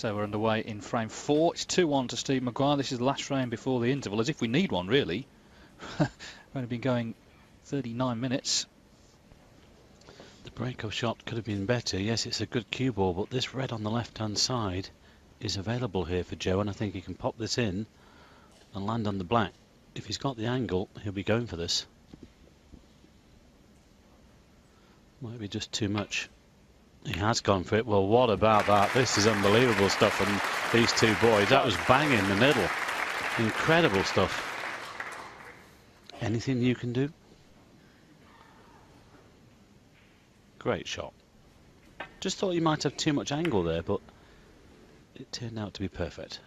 So we're underway in frame 4. It's 2-1 to Steve Maguire. This is the last frame before the interval, as if we need one, really. We've only been going 39 minutes. The break-off shot could have been better. Yes, it's a good cue ball, but this red on the left-hand side is available here for Joe, and I think he can pop this in and land on the black. If he's got the angle, he'll be going for this. Might be just too much. He has gone for it. Well, what about that? This is unbelievable stuff from these two boys. That was bang in the middle. Incredible stuff. Anything you can do? Great shot. Just thought you might have too much angle there, but it turned out to be perfect.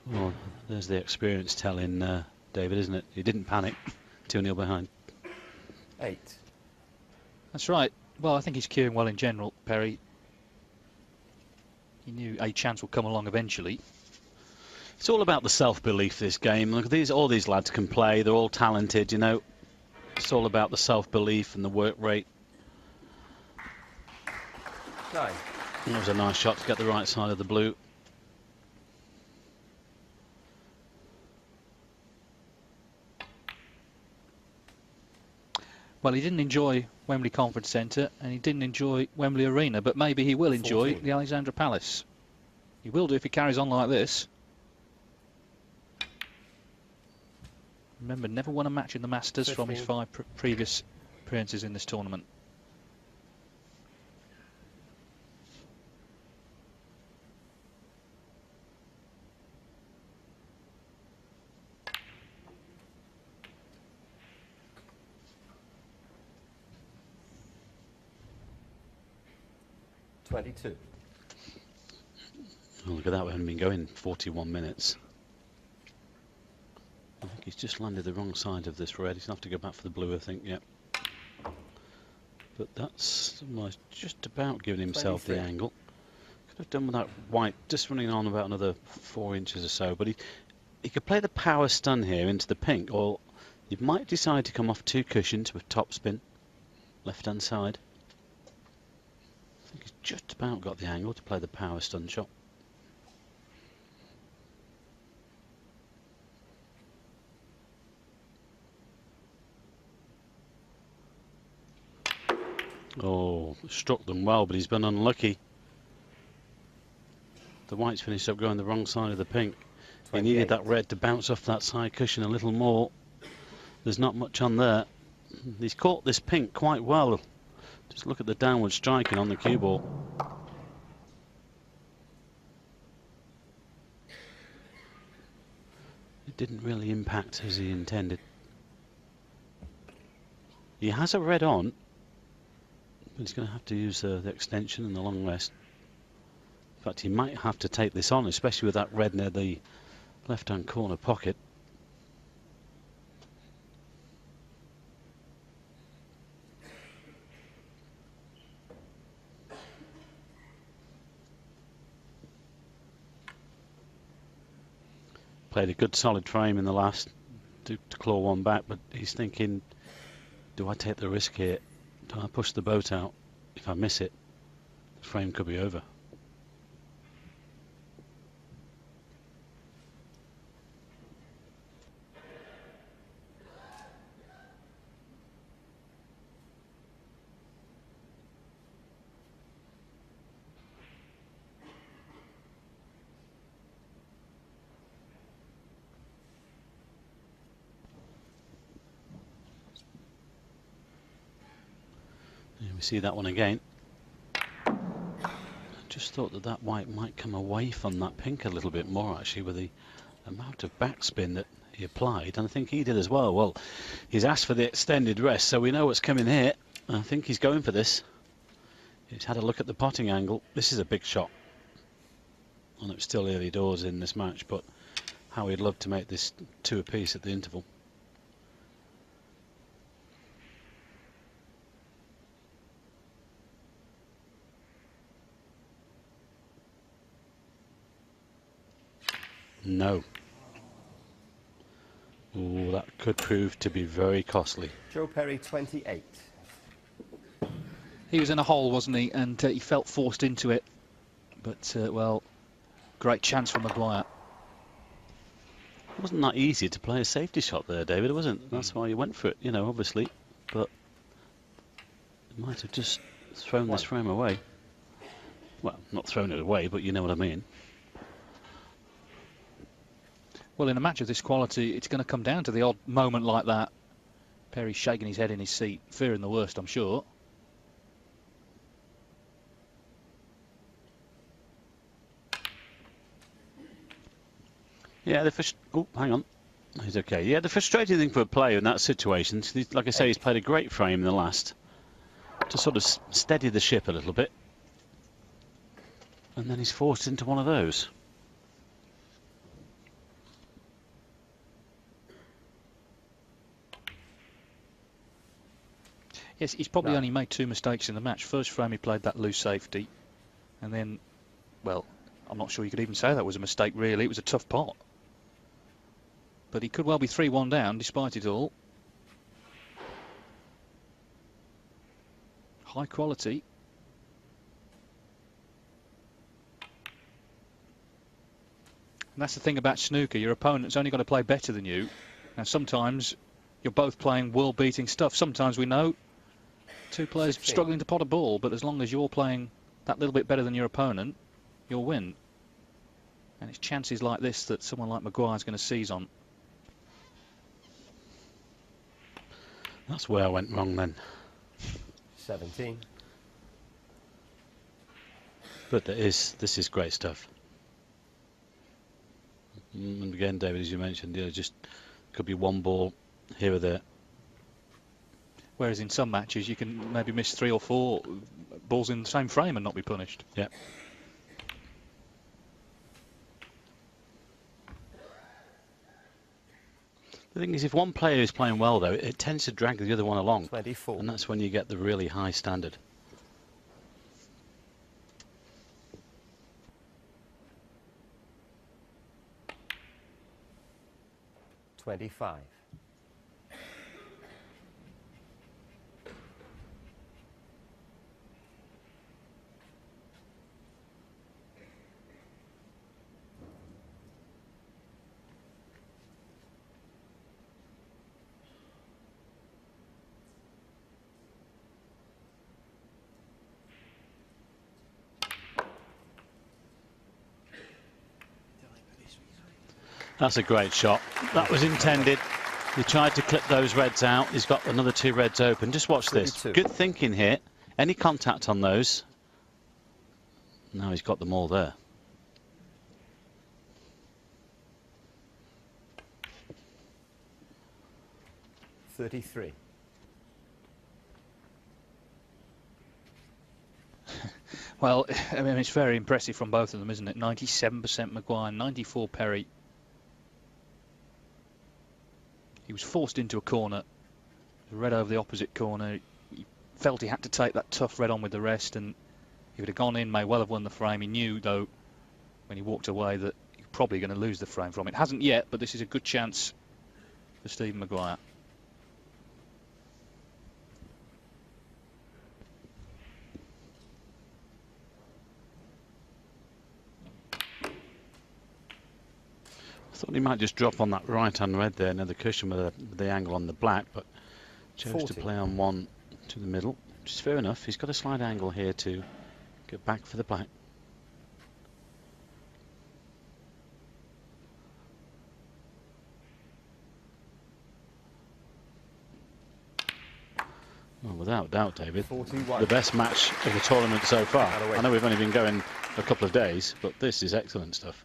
Well, there's the experience telling David, isn't it? He didn't panic. 2-0 behind. 8. That's right. Well, I think he's cueing well in general, Perry. He knew a chance would come along eventually. It's all about the self-belief, this game. Look, all these lads can play. They're all talented, you know. It's all about the self-belief and the work rate. 9. That was a nice shot to get the right side of the blue. Well, he didn't enjoy Wembley Conference Centre and he didn't enjoy Wembley Arena, but maybe he will enjoy 14. the Alexandra Palace. He will do if he carries on like this. Remember, never won a match in the Masters 15. from his 5 previous appearances in this tournament. Oh, look at that, we haven't been going 41 minutes. I think he's just landed the wrong side of this red. He's going to have to go back for the blue, I think, yeah. But that's just about giving himself 23. the angle. Could have done with that white, just running on about another 4 inches or so. But he could play the power stun here into the pink, or he might decide to come off 2 cushions with top spin, left-hand side. I think he's just about got the angle to play the power stun shot. Oh, struck them well, but he's been unlucky. The white's finished up going the wrong side of the pink. He needed that red to bounce off that side cushion a little more. There's not much on there. He's caught this pink quite well. Just look at the downward striking on the cue ball. It didn't really impact as he intended. He has a red on, but he's going to have to use the extension and the long rest. In fact, he might have to take this on, especially with that red near the left-hand corner pocket. Played a good solid frame in the last to claw one back, but he's thinking, do I take the risk here? Do I push the boat out? If I miss it, the frame could be over. We see that one again. I just thought that that white might come away from that pink a little bit more, actually, with the amount of backspin that he applied, and I think he did as well. Well, he's asked for the extended rest, so we know what's coming here. I think he's going for this. He's had a look at the potting angle. This is a big shot. And it's still early doors in this match, but how he'd love to make this 2 apiece at the interval. No. Ooh, that could prove to be very costly. Joe Perry, 28. He was in a hole, wasn't he? And he felt forced into it. But, well, great chance for Maguire. It wasn't that easy to play a safety shot there, David. It wasn't. That's why you went for it, you know, obviously. But it might have just thrown this frame away. Well, not thrown it away, but you know what I mean. Well, in a match of this quality, it's going to come down to the odd moment like that. Perry's shaking his head in his seat, fearing the worst, I'm sure. Yeah, oh, hang on. He's okay. Yeah, the frustrating thing for a player in that situation, like I say, he's played a great frame in the last to sort of steady the ship a little bit. And then he's forced into one of those. Yes, he's probably only made 2 mistakes in the match. First frame he played that loose safety. And then, well, I'm not sure you could even say that was a mistake, really. It was a tough pot. But he could well be 3-1 down, despite it all. High quality. And that's the thing about snooker. Your opponent's only got to play better than you. Now, sometimes you're both playing world-beating stuff. Sometimes we know 2 players 16. struggling to pot a ball, but as long as you're playing that little bit better than your opponent, you'll win. And it's chances like this that someone like Maguire's going to seize on. That's where I went wrong then. 17. But this is great stuff. And again, David, as you mentioned, you know, just could be one ball here or there. Whereas in some matches you can maybe miss 3 or 4 balls in the same frame and not be punished. Yeah. The thing is, if one player is playing well, though, it tends to drag the other one along. 24. And that's when you get the really high standard. $25. That's a great shot. That was intended. He tried to clip those reds out. He's got another 2 reds open. Just watch this. 32. Good thinking here. Any contact on those? Now he's got them all there. $33. Well, I mean, it's very impressive from both of them, isn't it? 97% Maguire, 94 Perry. He was forced into a corner, red over the opposite corner. He felt he had to take that tough red on with the rest, and if it had gone in, may well have won the frame. He knew, though, when he walked away, that he was probably going to lose the frame from it. Hasn't yet, but this is a good chance for Stephen Maguire. I thought he might just drop on that right-hand red there near the cushion with the angle on the black, but chose 40. to play on one to the middle, which is fair enough. He's got a slight angle here to get back for the black. Well, without doubt, David, 41. the best match of the tournament so far. Away. I know we've only been going a couple of days, but this is excellent stuff.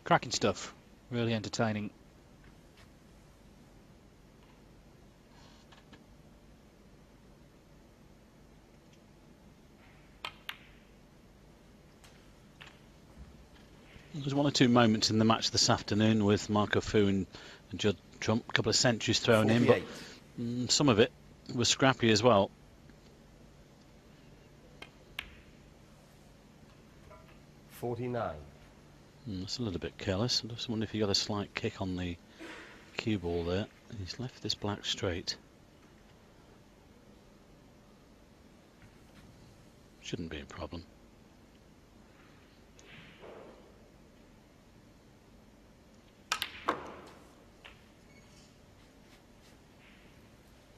Cracking stuff. Really entertaining. There's 1 or 2 moments in the match this afternoon with Marco Fu and Judd Trump, a couple of centuries thrown 48. in, but some of it was scrappy as well. 49. That's a little bit careless. I just wonder if he got a slight kick on the cue ball there. He's left this black straight. Shouldn't be a problem.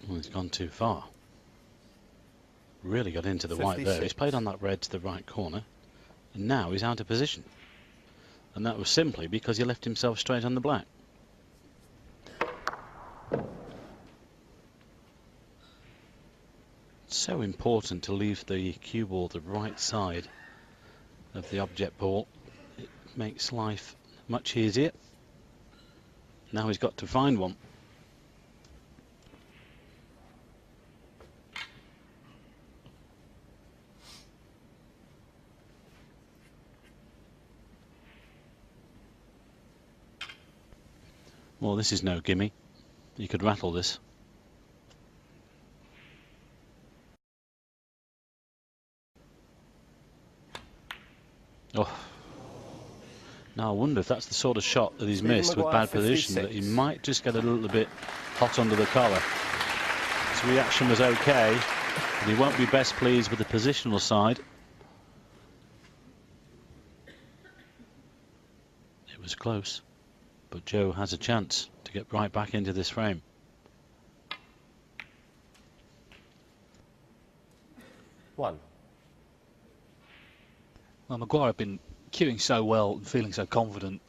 Well, he's gone too far. Really got into the white there. He's played on that red to the right corner, and now he's out of position. And that was simply because he left himself straight on the black. It's so important to leave the cue ball the right side of the object ball. It makes life much easier. Now he's got to find one. Well, this is no gimme. You could rattle this. Oh. Now I wonder if that's the sort of shot that he's missed with bad position, that he might just get a little bit hot under the collar. His reaction was okay, but he won't be best pleased with the positional side. It was close, but Joe has a chance to get right back into this frame. One. Well, Maguire had been cueing so well and feeling so confident.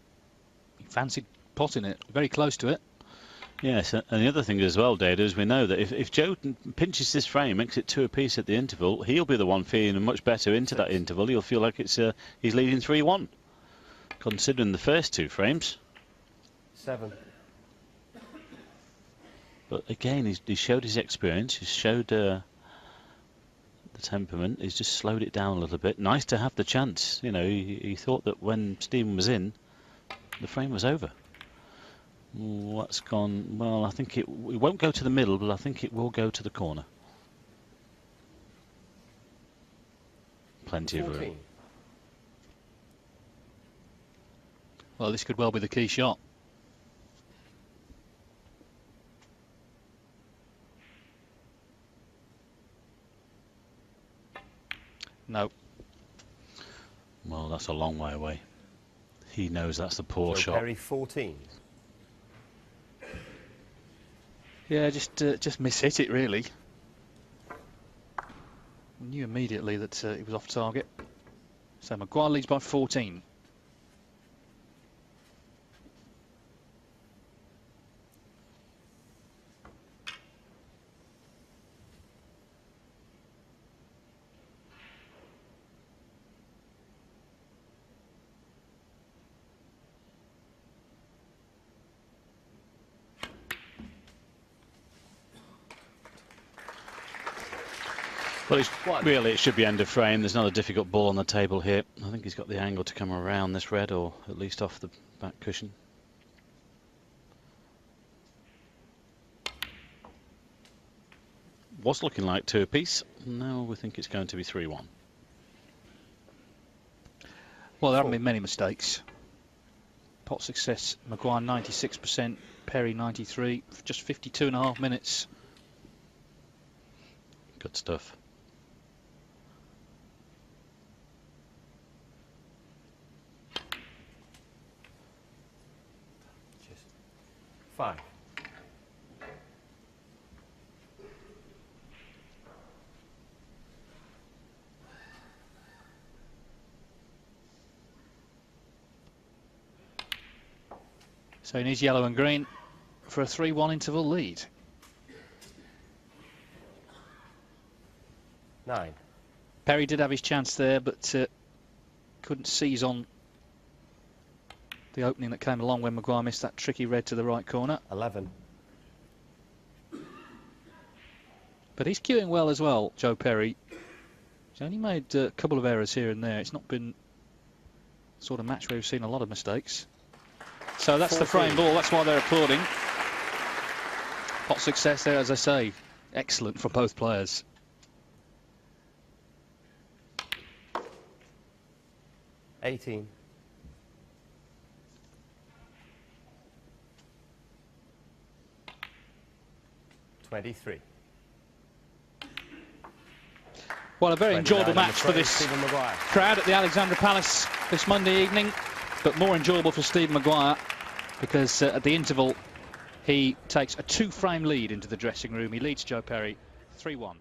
He fancied potting it, very close to it. Yes, and the other thing as well, Dada, is we know that if Joe pinches this frame, makes it 2 apiece at the interval, he'll be the one feeling much better into that interval. He'll feel like it's he's leading 3-1, considering the first 2 frames. 7. But again, he showed his experience. He showed the temperament. He's just slowed it down a little bit. Nice to have the chance. You know, he thought that when Stephen was in, the frame was over. What's gone? Well, I think it won't go to the middle, but I think it will go to the corner. Plenty 14. of room. Well, this could well be the key shot. No. Well, that's a long way away. He knows that's the poor Joe shot. Perry 14. Yeah, just mishit it really. Knew immediately that it was off target. So Maguire leads by 14. Well, really, it should be end of frame. There's not a difficult ball on the table here. I think he's got the angle to come around this red, or at least off the back cushion. Was looking like 2 apiece. Now we think it's going to be 3-1. Well, there haven't been many mistakes. Pot success, Maguire 96%, Perry 93, just 52.5 minutes. Good stuff. Just 5. So he needs yellow and green for a 3-1 interval lead. 9. Perry did have his chance there, but couldn't seize on the opening that came along when Maguire missed that tricky red to the right corner. 11. But he's cueing well as well, Joe Perry. He's only made a couple of errors here and there. It's not been the sort of match where we've seen a lot of mistakes. So that's 14. the frame ball. That's why they're applauding. Pot success there, as I say. Excellent from both players. 18. 23. Well, a very 29 enjoyable on the match for frame, this Stephen Maguire. crowd at the Alexandra Palace this Monday evening, but more enjoyable for Stephen Maguire because at the interval he takes a 2-frame lead into the dressing room. He leads Joe Perry 3-1.